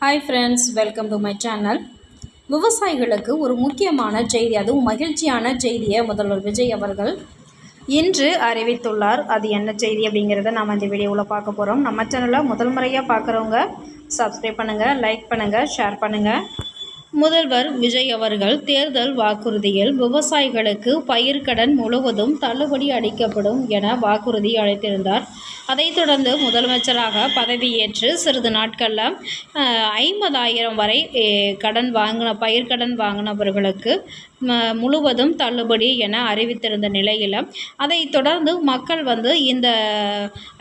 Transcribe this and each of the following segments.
Hi friends, welcome to my channel. விவசாயிகளுக்கு ஒரு முக்கியமான செய்தி, அதுவும் மகிழ்ச்சியான செய்தியை முதல்வர் விஜய் அவர்கள் இன்று அறிவித்துள்ளார். அது என்ன செய்தி அப்படிங்கிறத நாம் இந்த வீடியோவில் பார்க்க போகிறோம். நம்ம சேனலை முதல் முறையாக பார்க்குறவங்க சப்ஸ்கிரைப் பண்ணுங்கள், லைக் பண்ணுங்கள், ஷேர் பண்ணுங்கள். முதல்வர் விஜய் அவர்கள் தேர்தல் வாக்குறுதியில் விவசாயிகளுக்கு பயிர்க்கடன் முழுவதும் தள்ளுபடி அளிக்கப்படும் என வாக்குறுதி அளித்திருந்தார். அதைத் தொடர்ந்து முதலமைச்சராக பதவியேற்று சிறிது நாட்களில் 50,000 வரை பயிர்க்கடன் வாங்கினவர்களுக்கு முழுவதும் தள்ளுபடி என அறிவித்திருந்த நிலையில் அதைத் தொடர்ந்து மக்கள் இந்த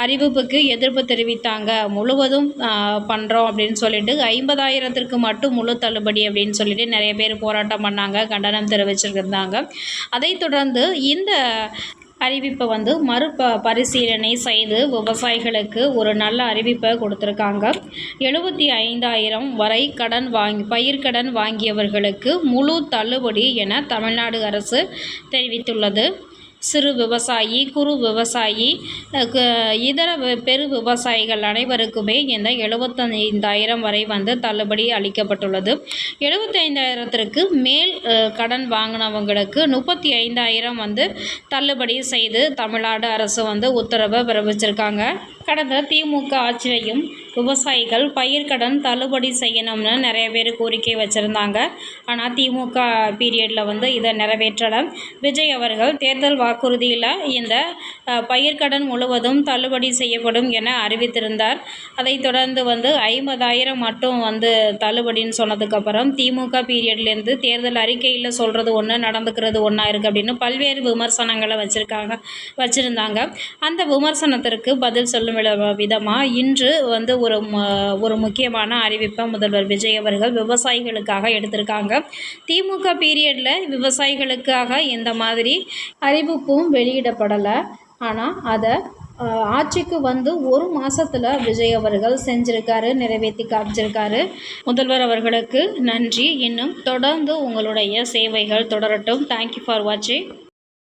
அறிவிப்புக்கு எதிர்ப்பு தெரிவித்தாங்க. முழுவதும் பண்ணுறோம் அப்படின்னு சொல்லிட்டு 50,000த்திற்கு மட்டும் முழு தள்ளுபடி அப்படின்னு சொல்லிட்டு நிறைய பேர் போராட்டம் பண்ணாங்க, கண்டனம் தெரிவிச்சிருந்தாங்க. அதைத் தொடர்ந்து இந்த அறிவிப்பை பரிசீலனை செய்து விவசாயிகளுக்கு ஒரு நல்ல அறிவிப்பை கொடுத்துருக்காங்க. 75,000 வரை பயிர்க்கடன் வாங்கியவர்களுக்கு முழு தள்ளுபடி என தமிழ்நாடு அரசு தெரிவித்துள்ளது. சிறு விவசாயி, குறு விவசாயி, இதர பெரு விவசாயிகள் அனைவருக்குமே இந்த 75,000 வரை தள்ளுபடி அளிக்கப்பட்டுள்ளது. 75,000த்திற்கு மேல் கடன் வாங்கினவங்களுக்கு 35,000 தள்ளுபடி செய்து தமிழ்நாடு அரசு உத்தரவை பிறப்பிச்சிருக்காங்க. கடந்த திமுக ஆட்சியிலையும் விவசாயிகள் பயிர்க்கடன் தள்ளுபடி செய்யணும்னு நிறைய பேர் கோரிக்கை வச்சுருந்தாங்க. ஆனால் திமுக பீரியடில் இதை நிறைவேற்றலை. விஜய் அவர்கள் தேர்தல் வாக்குறுதியில் இந்த பயிர்க்கடன் முழுவதும் தள்ளுபடி செய்யப்படும் என அறிவித்திருந்தார். அதைத் தொடர்ந்து 50,000 மட்டும் தள்ளுபடின்னு சொன்னதுக்கப்புறம் திமுக பீரியட்லேருந்து தேர்தல் அறிக்கையில் சொல்கிறது ஒன்று, நடந்துக்கிறது ஒன்றா இருக்குது அப்படின்னு பல்வேறு விமர்சனங்களை வச்சுருந்தாங்க. அந்த விமர்சனத்திற்கு பதில் சொல்லும் விதமாக இன்று ஒரு முக்கியமான அறிவிப்பை முதல்வர் விஜய் அவர்கள் விவசாயிகளுக்காக எடுத்திருக்காங்க. திமுக பீரியடில் விவசாயிகளுக்காக இந்த மாதிரி அறிவிப்பும் வெளியிடப்படலை. ஆனால் அதை ஆட்சிக்கு ஒரு மாதத்தில் விஜய் அவர்கள் செஞ்சுருக்காரு, நிறைவேற்றி காமிச்சிருக்காரு. முதல்வர் அவர்களுக்கு நன்றி. இன்னும் தொடர்ந்து உங்களுடைய சேவைகள் தொடரட்டும். தேங்க்யூ ஃபார் வாட்சிங்.